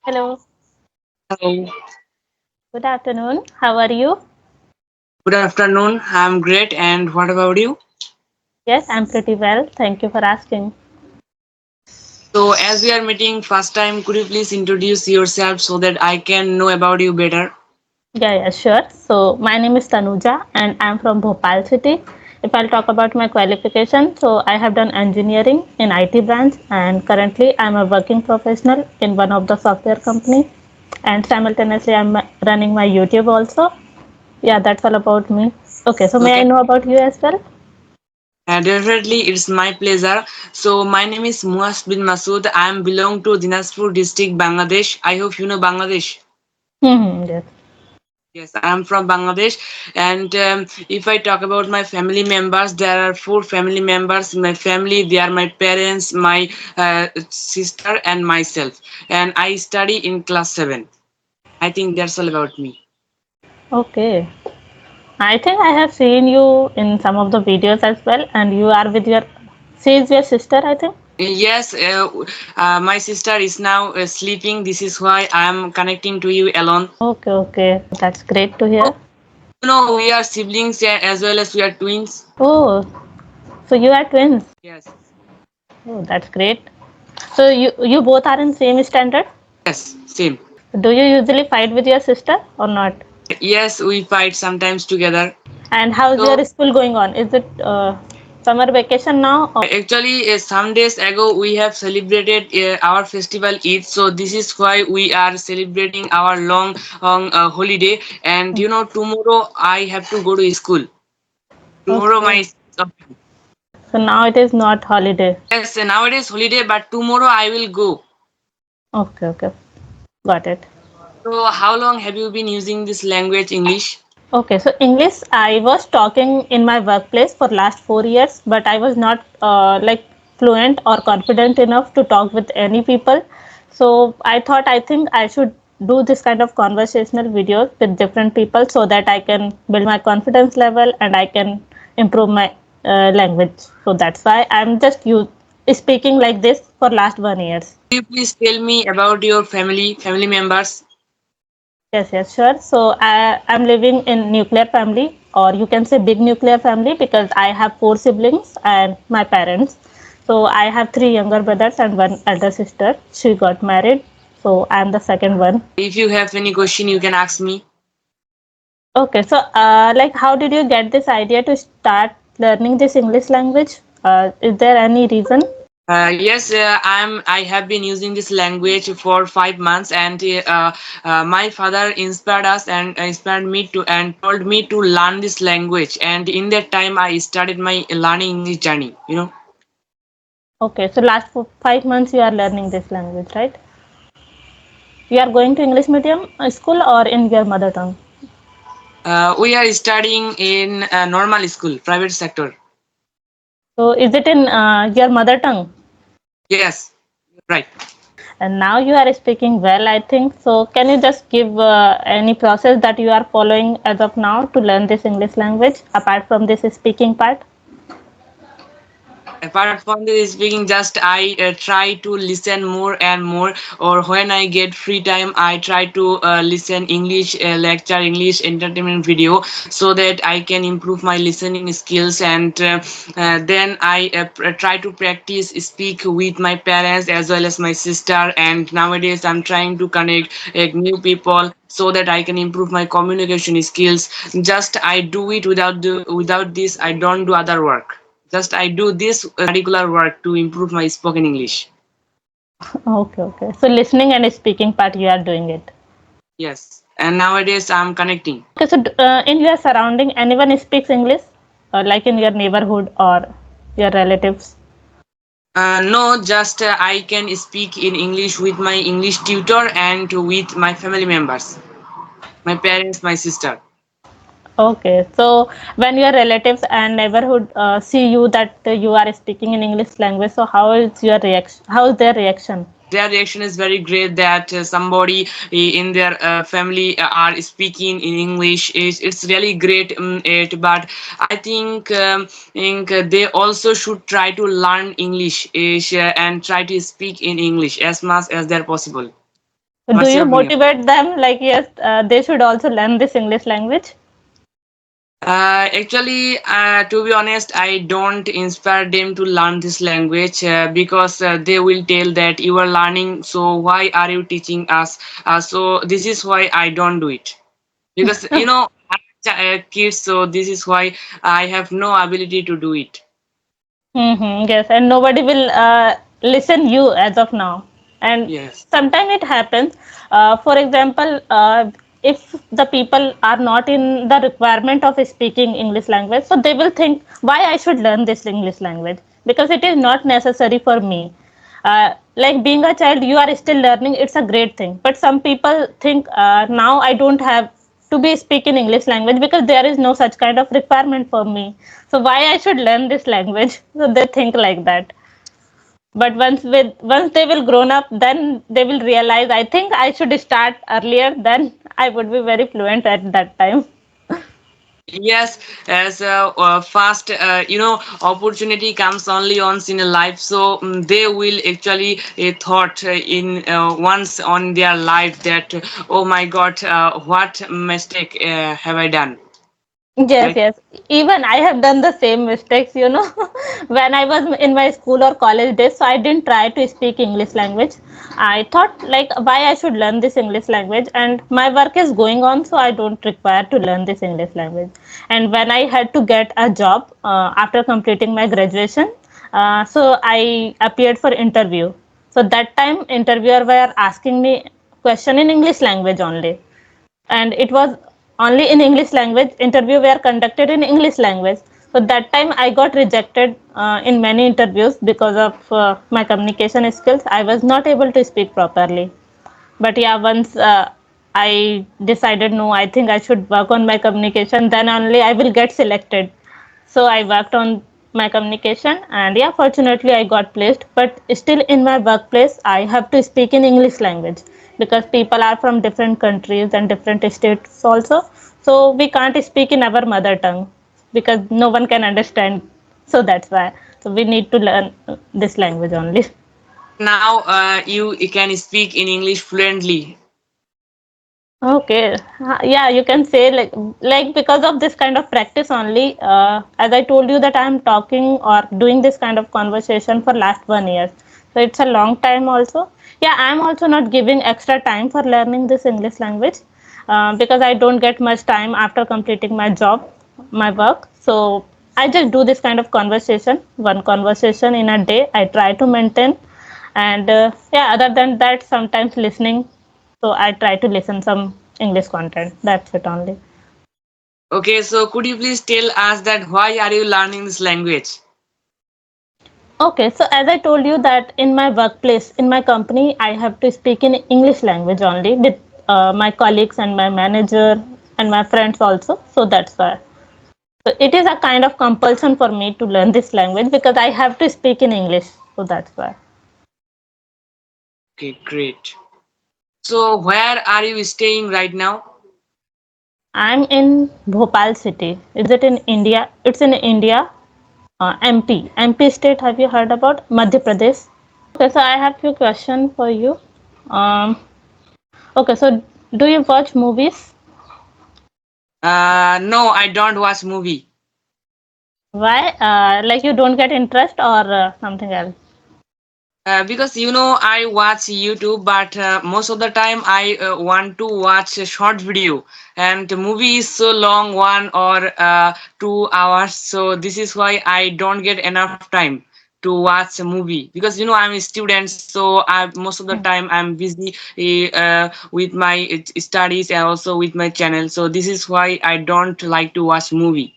Hello, Hello. good afternoon. How are you? Good afternoon. I'm great. And what about you? Yes, I'm pretty well. Thank you for asking. So, as we are meeting first time, could you please introduce yourself so that I can know about you better? Yeah, sure. So, my name is Tanuja and I'm from Bhopal city. If I'll talk about my qualification, so I have done engineering in IT branch and currently I'm a working professional in one of the software company and simultaneously I'm running my YouTube also. Yeah, that's all about me. Okay, so may I Okay. know about you as well? Definitely, it's my pleasure. So, my name is Muas bin Masood. I am belong to Dinajpur district, Bangladesh. I hope you know Bangladesh. Yes. Yes, I am from Bangladesh. And if I talk about my family members, there are four family members. My family, they are my parents, my sister, and myself. And I study in class 7. I think that's all about me. Okay. I think I have seen you in some of the videos as well, and you are with your. She is your sister, I think. Yes, my sister is now sleeping. This is why I am connecting to you alone. Okay, okay, that's great to Oh, hear. we are siblings as well as we are twins. Oh, so you are twins. Yes, Oh, that's great. So you both are in same standard. yes, same. Do you usually fight with your sister or not? Yes, we fight sometimes together. And how is So your school going on? Is it summer vacation now? Or? actually, some days ago we have celebrated our festival Eid. So this is why we are celebrating our long holiday. And tomorrow I have to go to school. Tomorrow Okay. my So now it is not holiday. yes, nowadays holiday, but tomorrow I will go. Okay, okay, got it. So how long have you been using this language, English? Okay, so English I was talking in my workplace for last 4 years, but I was not like fluent or confident enough to talk with any people. So I thought I think I should do this kind of conversational videos with different people so that I can build my confidence level and I can improve my language. So that's why I'm just speaking like this for last 1 years. Could you please tell me about your family members? Yes, yes, sure. So I'm living in nuclear family, or you can say big nuclear family, because I have four siblings and my parents. So I have three younger brothers and one elder sister. She got married, so I'm the second one. If you have any question, you can ask me. Okay, so like, how did you get this idea to start learning this English language? Is there any reason? Yes, I have been using this language for 5 months, and my father inspired us and inspired me to and told me to learn this language. And in that time, I started my learning English journey. Okay, so last 5 months you are learning this language, right? You are going to English medium school or in your mother tongue? We are studying in normal school, private sector. So is it in your mother tongue? Yes, right. And now you are speaking well, I think. So can you just give any process that you are following as of now to learn this English language apart from this speaking part? Apart from this speaking, just I try to listen more and more, or when I get free time, I try to listen English lecture, English entertainment video, so that I can improve my listening skills. And then I try to practice speak with my parents as well as my sister. And nowadays I'm trying to connect new people so that I can improve my communication skills. Just I do it without this I don't do other work. Just I do this particular work to improve my spoken English. Okay, okay. So listening and speaking part, you are doing it. Yes, and nowadays I'm connecting. Okay, so in your surrounding, anyone speaks English, like in your neighborhood or your relatives? No, just I can speak in English with my English tutor and with my family members, my parents, my sister. Okay, so when your relatives and neighborhood see you that you are speaking in English language, so how is your reaction? How is their reaction? Their reaction is very great that somebody in their family are speaking in English. It's really great. But I think they also should try to learn English and try to speak in English as much as they're possible. Do What's you your opinion? motivate them like, yes, they should also learn this English language? Actually, to be honest, I don't inspire them to learn this language because they will tell that you are learning, so why are you teaching us? So this is why I don't do it, because I'm kids, so this is why I have no ability to do it. Yes, and nobody will listen you as of now. And Yes. sometimes it happens. For example, if the people are not in the requirement of speaking English language, so they will think why I should learn this English language because it is not necessary for me. Like being a child, you are still learning. It's a great thing. But some people think now I don't have to be speaking English language because there is no such kind of requirement for me. So why I should learn this language? So they think like that. But once they will grown up, then they will realize I think I should start earlier. Then I would be very fluent at that time. Yes, as fast, opportunity comes only once in a life. So they will actually thought in once on their life that oh my God, what mistake have I done? Yes, Right? yes. Even I have done the same mistakes. When I was in my school or college days, so I didn't try to speak English language. I thought like why I should learn this English language and my work is going on, so I don't require to learn this English language. And when I had to get a job after completing my graduation, so I appeared for interview. So that time interviewer were asking me question in English language only and it was only in English language. Interview were conducted in English language. So that time I got rejected in many interviews because of my communication skills. I was not able to speak properly. But yeah, once I decided no, I think I should work on my communication. Then only I will get selected. So I worked on my communication, and yeah, fortunately I got placed. But still in my workplace, I have to speak in English language because people are from different countries and different states also. So we can't speak in our mother tongue because no one can understand. So that's why. So we need to learn this language only. So now you can speak in English fluently. Okay. Yeah, you can say like because of this kind of practice only. As I told you that I am talking or doing this kind of conversation for last 1 year, so it's a long time also. Yeah, I am also not giving extra time for learning this English language because I don't get much time after completing my job, my work. So I just do this kind of conversation, one conversation in a day. I try to maintain, and yeah, other than that, sometimes listening, so I try to listen some English content. That's it only. Okay, so could you please tell us that why are you learning this language? Okay, so as I told you that in my workplace, in my company, I have to speak in English language only with my colleagues and my manager and my friends also. So that's why. So it is a kind of compulsion for me to learn this language because I have to speak in English. So that's why. Okay, great. So where are you staying right now? I'm in Bhopal city. Is it in India? It's in India, MP. MP state. Have you heard about Madhya Pradesh? Okay, so I have few questions for you. Um, okay, so do you watch movies? No, I don't watch movie. Why? Like you don't get interest or something else? Because I watch YouTube, but most of the time I want to watch a short video, and the movie is so long, 1 or 2 hours. So this is why I don't get enough time to watch a movie because I'm a student, so most of the Hmm. time I'm busy with my studies and also with my channel. So this is why I don't like to watch movie.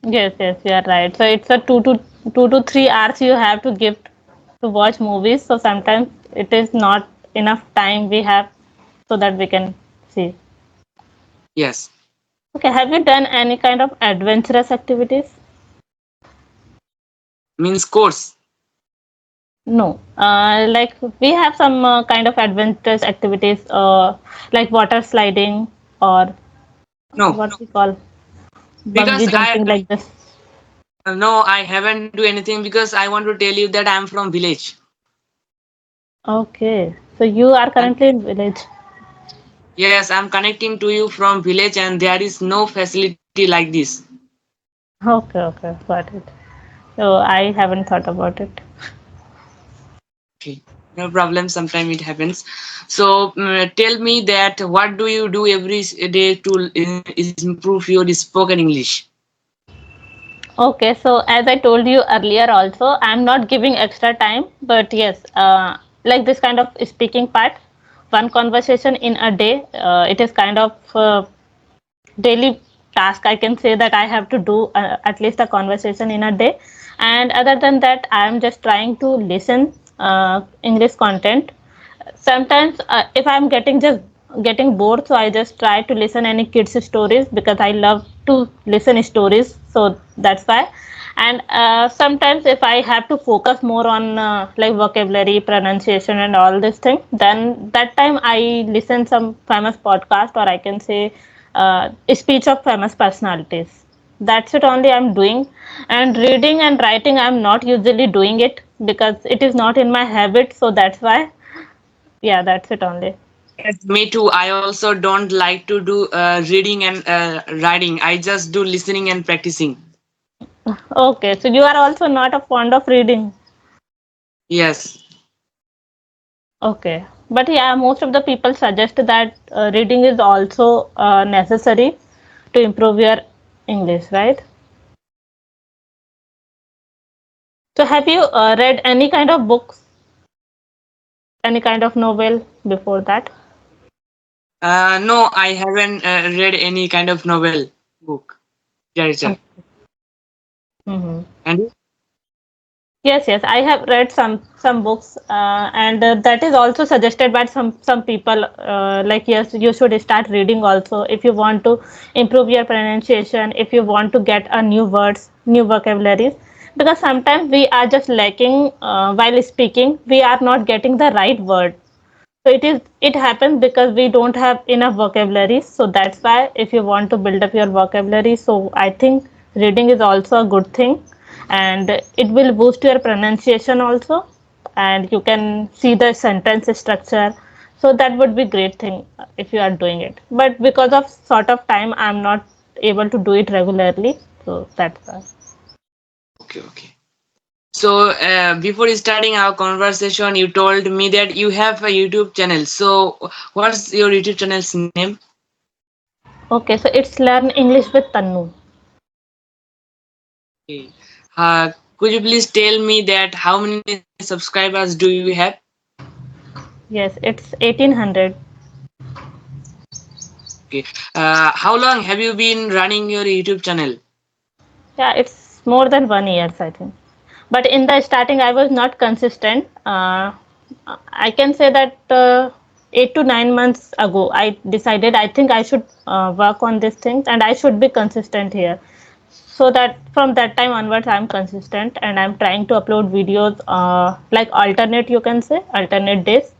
Yes, yes, you are right. So it's a 2 to 3 hours you have to give to watch movies. So sometimes it is not enough time we have so that we can see. Yes, Okay, have you done any kind of adventurous activities? means course. No, like we have some kind of adventurous activities, like water sliding or No, what we call because bungee jumping, like this. no, I haven't do anything because I want to tell you that I'm from village. Okay. So you are And currently in village. yes, I'm connecting to you from village, and there is no facility like this. Okay, okay, got it. So I haven't thought about it. Okay, no problem. Sometime it happens. So tell me that what do you do every day to improve your spoken English? Okay, so as I told you earlier, also, I'm not giving extra time, but yes, like this kind of speaking part, one conversation in a day, it is kind of daily task. I can say that I have to do at least a conversation in a day. And other than that, I am just trying to listen English content. Sometimes if I'm getting bored, so I just try to listen any kids stories because I love to listen stories, so that's why. And sometimes if I have to focus more on like vocabulary, pronunciation and all this thing, then that time I listen some famous podcast, or I can say speech of famous personalities. That's it only I'm doing. And reading and writing, I'm not usually doing it because it is not in my habit, so that's why. Yeah, that's it only. Yes, me too. I also don't like to do reading and writing. I just do listening and practicing. Okay, so you are also not a fond of reading. Yes. Okay, but yeah, most of the people suggest that reading is also necessary to improve your English, right? So have you read any kind of books, any kind of novel before that? No, I haven't read any kind of novel book. Literature. Mm-hmm. And you? Yes, yes, I have read some books, and that is also suggested by some people. Like yes, you should start reading also if you want to improve your pronunciation, if you want to get a new words, new vocabularies. Because sometimes we are just lacking while speaking, we are not getting the right word. So it happens because we don't have enough vocabulary. So that's why if you want to build up your vocabulary, so I think reading is also a good thing, and it will boost your pronunciation also, and you can see the sentence structure. So that would be great thing if you are doing it. But because of sort of time, I'm not able to do it regularly. So that's why. Okay, okay. So before starting our conversation, you told me that you have a YouTube channel. So what's your YouTube channel's name? Okay, so it's Learn English with Tannu. Okay. Could you please tell me that how many subscribers do you have? Yes, it's 1800. Okay. How long have you been running your YouTube channel? Yeah, it's more than 1 years, I think. But in the starting, I was not consistent. I can say that 8 to 9 months ago, I decided I think I should work on these things and I should be consistent here. So that from that time onwards, I'm consistent and I'm trying to upload videos like alternate, you can say, alternate days.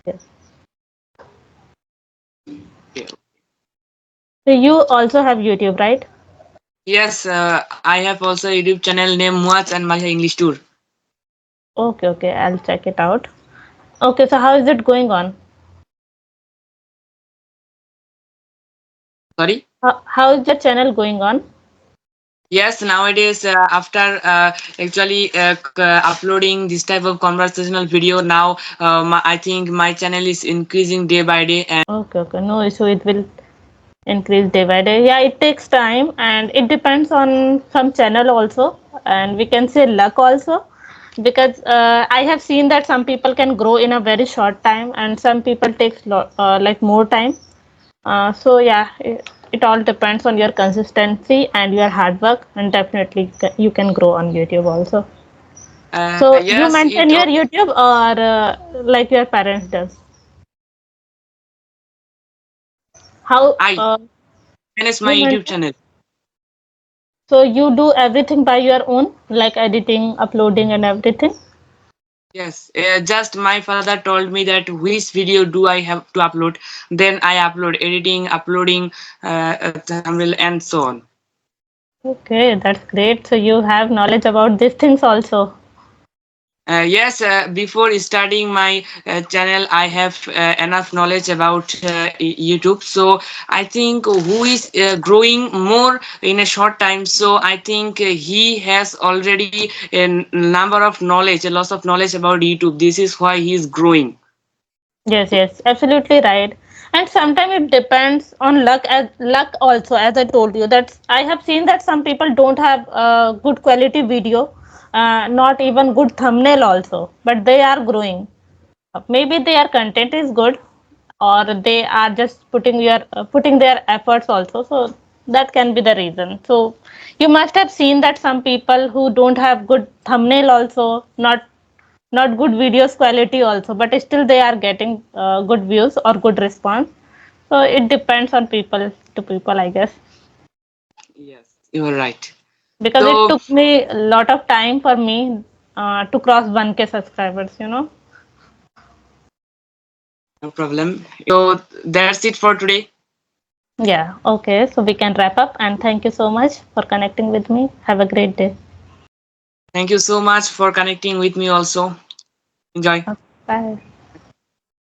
Yes. Okay. So you also have YouTube, right? Yes, I have also a YouTube channel named muwajandmalihaenglishtour. Okay, okay, I'll check it out. Okay, so how is it going on? Sorry. How is the channel going on? Yes, nowadays after actually uploading this type of conversational video, now I think my channel is increasing day by day. And Okay, okay, no issue. It will increase day by day. Yeah, it takes time and it depends on some channel also, and we can say luck also, because I have seen that some people can grow in a very short time and some people takes like more time. So yeah, it all depends on your consistency and your hard work, and definitely you can grow on YouTube also. So you yes, maintain your YouTube or like your parents does? How I manage my you YouTube maintain? channel. So you do everything by your own, like editing, uploading, and everything. Yes, just my father told me that which video do I have to upload. Then I upload editing, uploading, thumbnail, and so on. Okay, that's great. So you have knowledge about these things also. Yes, before starting my channel, I have enough knowledge about YouTube. So I think who is growing more in a short time. So I think he has already a number of knowledge, a lot of knowledge about YouTube. This is why he is growing. Yes, yes, absolutely right. And sometimes it depends on luck, as luck also, as I told you. That I have seen that some people don't have good quality video, not even good thumbnail also, but they are growing. Maybe their content is good, or they are just putting their efforts also. So that can be the reason. So you must have seen that some people who don't have good thumbnail also, not good videos quality also, but still they are getting good views or good response. So it depends on people to people, I guess, Yes, you are right. because it So took me a lot of time for me to cross 1K subscribers. no problem. So that's it for today. Yeah, okay, so we can wrap up, and thank you so much for connecting with me. Have a great day. Thank you so much for connecting with me also. Enjoy. Okay, bye.